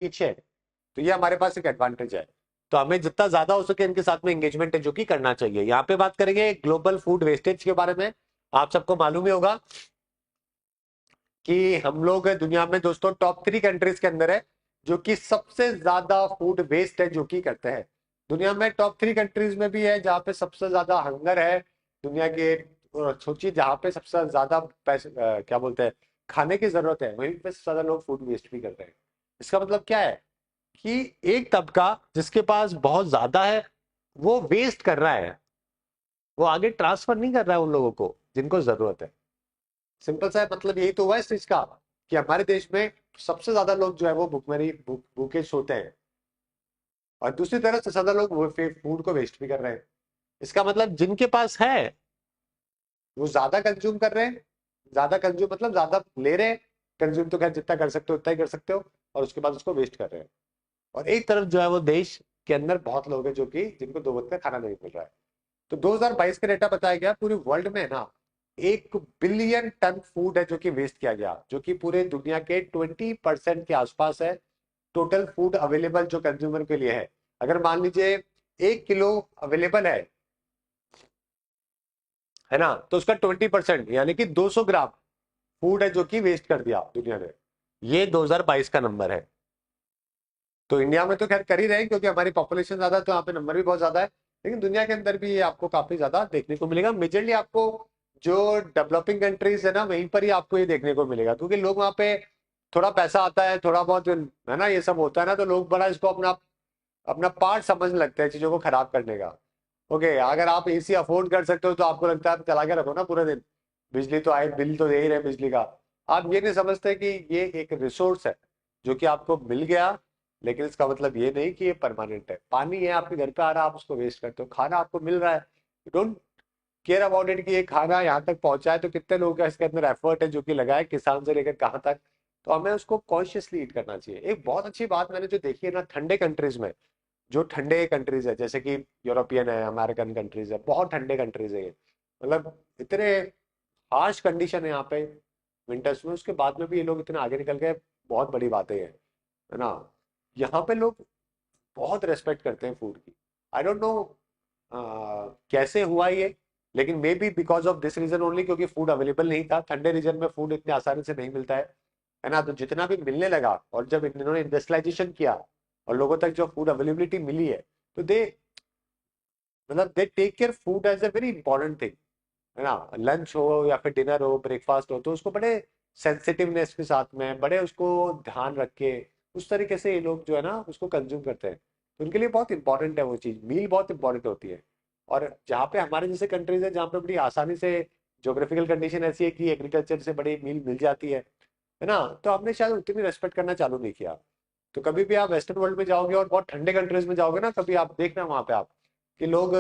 पीछे है। तो ये हमारे पास एक एडवांटेज है। तो हमें जितना ज्यादा हो सके इनके साथ में एंगेजमेंट है जो कि करना चाहिए। यहाँ पे बात करेंगे ग्लोबल फूड वेस्टेज के बारे में। आप सबको मालूम ही होगा कि हम लोग दुनिया में दोस्तों टॉप 3 कंट्रीज के अंदर है जो कि सबसे ज्यादा फूड वेस्ट है जो कि करते हैं। दुनिया में टॉप 3 कंट्रीज में भी है जहाँ पे सबसे ज्यादा हंगर है दुनिया के। और सोचिए जहाँ पे सबसे ज्यादा पैसे क्या बोलते हैं खाने की जरूरत है वहीं पे सबसे ज्यादा लोग फूड वेस्ट भी कर रहे हैं। इसका मतलब क्या है कि एक तबका जिसके पास बहुत ज्यादा है वो वेस्ट कर रहा है, वो आगे ट्रांसफर नहीं कर रहा है उन लोगों को जिनको जरूरत है। सिंपल सा है, मतलब यही तो हुआ है इस चीज का कि हमारे देश में सबसे ज्यादा लोग जो है वो भूखमरी भूखे सोते हैं और दूसरी तरफ सबसे ज्यादा लोग वो फूड को वेस्ट भी कर रहे हैं। इसका मतलब जिनके पास है वो ज्यादा कंज्यूम कर रहे हैं। ज्यादा कंज्यूम मतलब ज्यादा ले रहे हैं। कंज्यूम तो खैर जितना कर सकते हो उतना ही कर सकते हो, और उसके बाद उसको वेस्ट कर रहे हैं। और एक तरफ जो है वो देश के अंदर बहुत लोग हैं जो कि जिनको 2 वक्त का खाना नहीं मिल रहा है। तो 2022 का डेटा बताया गया पूरी वर्ल्ड में ना 1 बिलियन टन फूड है जो कि वेस्ट किया गया, जो कि पूरे दुनिया के 20% के आसपास है। टोटल फूड अवेलेबल जो कंज्यूमर के लिए है, अगर मान लीजिए 1 किलो अवेलेबल है ना, तो उसका 20% यानी कि 200 ग्राम फूड है जो कि वेस्ट कर दिया दुनिया ने। ये 2022 का नंबर है। तो इंडिया में तो खैर कर ही रहे हैं क्योंकि हमारी पॉपुलेशन ज्यादा है तो यहाँ पे नंबर भी बहुत ज्यादा है। लेकिन दुनिया के अंदर भी ये आपको काफी ज्यादा देखने को मिलेगा। मेजरली आपको जो डेवलपिंग कंट्रीज है ना वहीं पर ही आपको ये देखने को मिलेगा, क्योंकि लोग वहाँ पे थोड़ा पैसा आता है, थोड़ा बहुत है ना ये सब होता है ना, तो लोग बड़ा इसको अपना अपना पार्ट समझने लगते हैं चीजों को खराब करने का। ओके, अगर आप एसी अफोर्ड कर सकते हो तो आपको लगता है चला के रखो ना पूरे दिन, बिजली तो आए, बिल तो दे ही रहे बिजली का। आप ये नहीं समझते कि ये एक रिसोर्स है जो कि आपको मिल गया, लेकिन इसका मतलब ये नहीं कि ये परमानेंट है। पानी है आपके घर पे आ रहा है, आप उसको वेस्ट करते हो। खाना आपको मिल रहा है, you don't care about it कि ये खाना यहाँ तक पहुंचा है तो कितने लोगों का इसके अंदर एफर्ट है जो कि लगाए किसान से लेकर कहाँ तक। तो हमें उसको कॉन्शियसली ईट करना चाहिए। एक बहुत अच्छी बात मैंने जो देखी है ना ठंडे कंट्रीज में, जो ठंडे कंट्रीज है जैसे कि यूरोपियन है, अमेरिकन कंट्रीज है, बहुत ठंडे कंट्रीज है ये, मतलब इतने हार्श कंडीशन है यहाँ पे विंटर्स में, उसके बाद में भी ये लोग इतने आगे निकल गए। बहुत बड़ी बात है ना। यहाँ पे लोग बहुत रेस्पेक्ट करते हैं फूड की। आई डोंट नो कैसे हुआ ये, लेकिन maybe because of this reason only, क्योंकि फूड अवेलेबल नहीं था। ठंडे रीजन में फूड इतनी आसानी से नहीं मिलता है ना। तो जितना भी मिलने लगा और जब इन्होंने इंडस्ट्रियलाइजेशन किया और लोगों तक जो फूड अवेलेबिलिटी मिली है, तो दे मतलब they take care food as a very important thing, है ना। लंच हो या फिर डिनर हो, ब्रेकफास्ट हो, तो उसको बड़े सेंसिटिवनेस के साथ में, बड़े उसको ध्यान रख के उस तरीके से ये लोग जो है ना उसको कंज्यूम करते हैं। तो उनके लिए बहुत इंपॉर्टेंट है वो चीज़, मील बहुत इंपॉर्टेंट होती है। और जहाँ पे हमारे जैसे कंट्रीज है जहाँ पे बड़ी आसानी से जोग्राफिकल कंडीशन ऐसी है कि एग्रीकल्चर से बड़ी मील मिल जाती है ना, तो हमने शायद उतनी रिस्पेक्ट करना चालू नहीं किया। तो कभी भी आप वेस्टर्न वर्ल्ड में जाओगे और बहुत ठंडे कंट्रीज में जाओगे ना, कभी आप देखना वहाँ पे आप कि लोग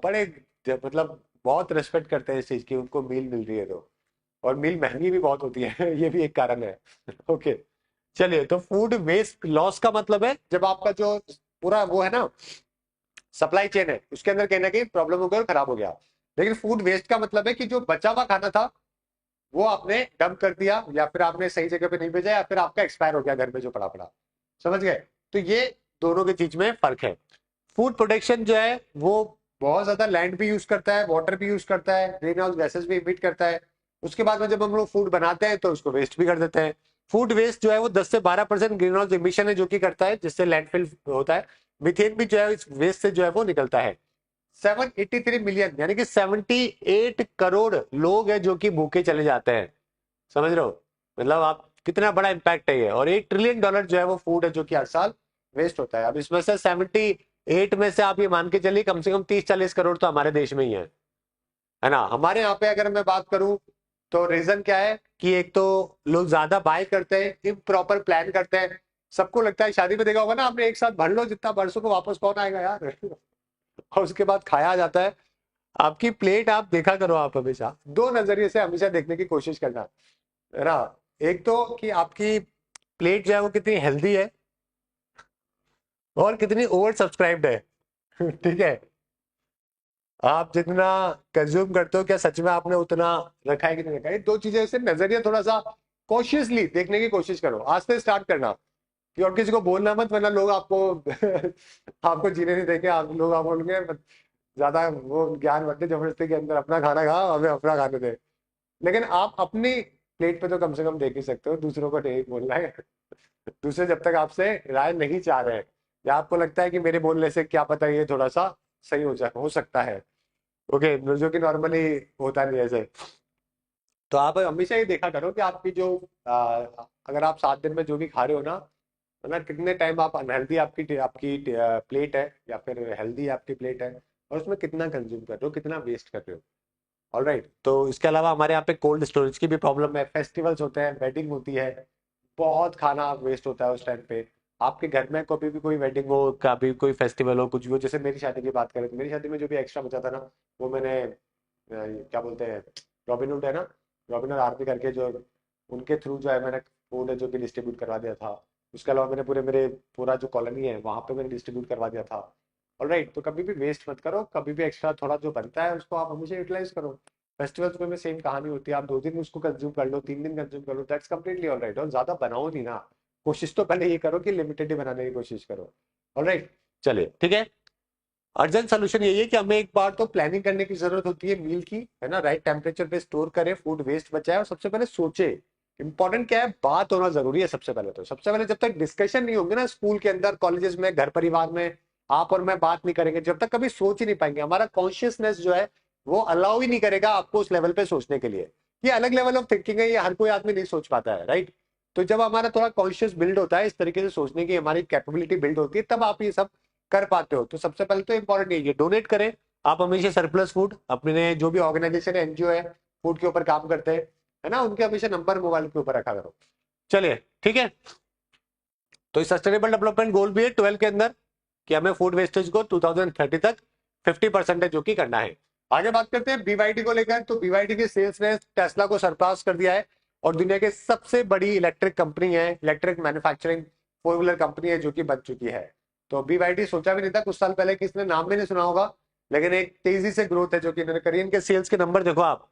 बड़े मतलब बहुत रेस्पेक्ट करते हैं इस चीज की, उनको मील मिल रही है तो। और मील महंगी भी बहुत होती है ये भी एक कारण है ओके, चलिए। तो फूड वेस्ट लॉस का मतलब है जब आपका जो पूरा वो है ना सप्लाई चेन है उसके अंदर कहीं ना कहीं प्रॉब्लम हो गया और खराब हो गया। लेकिन फूड वेस्ट का मतलब है कि जो बचा हुआ खाना था वो आपने डंप कर दिया, या फिर आपने सही जगह पे नहीं भेजा, या फिर आपका एक्सपायर हो गया घर में जो पड़ा पड़ा। समझ गए? तो ये दोनों की चीज में फर्क है। फूड प्रोडक्शन जो है वो बहुत ज्यादा लैंड भी यूज करता है, वाटर भी यूज करता है, ग्रीन हाउस गैसेस भी इमिट करता है। उसके बाद में जब हम लोग फूड बनाते हैं तो उसको वेस्ट भी कर देते हैं। फूड वेस्ट जो है वो 10 से 12% ग्रीन हाउस इमिशन है जो कि करता है, जिससे लैंडफिल होता है। मीथेन भी जो है इस वेस्ट से जो है वो निकलता है। 783 मिलियन यानी कि 78 करोड़ लोग हैं जो कि भूखे चले जाते हैं। समझ रहे हो? मतलब आप कितना बड़ा इंपैक्ट है ये। और $1 ट्रिलियन जो है वो फूड है जो कि हर साल वेस्ट होता है। अब इसमें से 78 में से आप ये मान के चलिए कम से कम 30-40 करोड़ तो हमारे देश में ही है ना। हमारे यहाँ पे अगर मैं बात करूं तो रीजन क्या है कि एक तो लोग ज्यादा बाय करते हैं, इम्प्रॉपर प्लान करते हैं। सबको लगता है, शादी में देखा होगा ना आपने, एक साथ भर लो जितना बरसों को वापस कौन आएगा यार और उसके बाद खाया जाता है। आपकी प्लेट आप देखा करो, आप हमेशा दो नजरिए से हमेशा देखने की कोशिश करना, है ना। एक तो कि आपकी प्लेट जो है वो कितनी हेल्दी है और कितनी ओवर सब्सक्राइब्ड है ठीक है। आप जितना कंज्यूम करते हो क्या सच में आपने उतना रखा है कि नहीं रखा है, दो चीजें से नजरिया थोड़ा सा कॉशियसली देखने की कोशिश करो। आज से स्टार्ट करना कि और किसी को बोलना मत, वरना लोग आपको आपको जीने नहीं देंगे। आप लोग आप बोलेंगे ज्यादा वो ज्ञान मत दे जबरदस्ती के अंदर, अपना खाना खा, हमें अपना खाने दे। लेकिन आप अपनी प्लेट पे तो कम से कम देख ही सकते हो, दूसरों को नहीं बोलना है। दूसरे जब तक आपसे राय नहीं चाह रहे हैं, या आपको लगता है कि मेरे बोलने से क्या पता ये थोड़ा सा सही हो सकता है, ओके, जो कि नॉर्मली होता नहीं है ऐसे। तो आप हमेशा ये देखा करो कि आपकी जो अगर आप 7 दिन में जो भी खा रहे हो ना, मतलब कितने टाइम आप अनहेल्दी आपकी आपकी प्लेट है या फिर हेल्दी आपकी प्लेट है, और उसमें कितना कंज्यूम कर रहे हो, कितना वेस्ट कर रहे हो। ऑलराइट, तो इसके अलावा हमारे यहाँ पे कोल्ड स्टोरेज की भी प्रॉब्लम है, फेस्टिवल्स होते हैं, वेडिंग होती है, बहुत खाना वेस्ट होता है उस टाइम पे। आपके घर में कभी भी कोई वेडिंग हो, कभी कोई फेस्टिवल हो, कुछ भी हो, जैसे मेरी शादी की बात करें तो मेरी शादी में जो भी एक्स्ट्रा बचा था ना, वो मैंने क्या बोलते हैं, रॉबिनहुड है ना, रॉबिनहुड आरपी करके जो, उनके थ्रू जो है मैंने फूड है जो कि डिस्ट्रीब्यूट करवा दिया था। उसके अलावा मैंने मेरे पूरा जो कॉलोनी है वहां पे मैंने डिस्ट्रीब्यूट करवा दिया था। ऑलराइट, तो कभी भी वेस्ट मत करो, कभी भी एक्स्ट्रा थोड़ा जो बनता है उसको आप हमेशा यूटिलाइज करो। फेस्टिवल्स में सेम कहानी होती है, आप 2 दिन उसको कंज्यूम कर लो, 3 दिन कंज्यूम कर लो, दैट्स कंप्लीटली ऑलराइट। और ज्यादा बनाओ नहीं ना, कोशिश तो पहले ये करो कि लिमिटेड ही बनाने की कोशिश करो। ऑलराइट, चलिए ठीक है। अर्जेंट सोल्यूशन यही है कि हमें एक बार तो प्लानिंग करने की जरूरत होती है मील की, है ना, राइट टेम्परेचर पे स्टोर करें, फूड वेस्ट बचाए, और सबसे पहले सोचे, इंपॉर्टेंट क्या है, बात होना जरूरी है सबसे पहले। तो सबसे पहले जब तक डिस्कशन नहीं होंगे ना स्कूल के अंदर, कॉलेजेस में, घर परिवार में, आप और मैं बात नहीं करेंगे, जब तक कभी सोच ही नहीं पाएंगे, हमारा कॉन्शियसनेस जो है वो अलाउ ही नहीं करेगा आपको उस लेवल पे सोचने के लिए। ये अलग लेवल ऑफ थिंकिंग है, ये हर कोई आदमी नहीं सोच पाता है, राइट। तो जब हमारा थोड़ा कॉन्शियस बिल्ड होता है, इस तरीके से सोचने की हमारी कैपेबिलिटी बिल्ड होती है, तब आप ये सब कर पाते हो। तो सबसे पहले तो इंपॉर्टेंट ये डोनेट करें। आप हमेशा सरप्लस फूड अपने जो भी ऑर्गेनाइजेशन है, एनजीओ है, फूड के ऊपर काम करते हैं, है ना, उनके हमेशा नंबर मोबाइल के ऊपर रखा करो। चलिए ठीक है। तो सस्टेनेबल डेवलपमेंट गोल भी है 12 के अंदर कि हमें फूड वेस्टेज को 2030 तक 50% जो कि करना है। आगे बात करते हैं बीवाईडी को लेकर। तो बीवाईडी के सेल्स ने टेस्ला को सरपास कर दिया है, और दुनिया की सबसे बड़ी इलेक्ट्रिक कंपनी है, इलेक्ट्रिक मैन्युफैक्चरिंग 4 व्हीलर कंपनी है जो कि बन चुकी है। तो बीवाईडी सोचा भी नहीं था कुछ साल पहले, किसने नाम भी नहीं सुना होगा, लेकिन एक तेजी से ग्रोथ है जो कि इन्होंने करी। इनके सेल्स के नंबर देखो आप,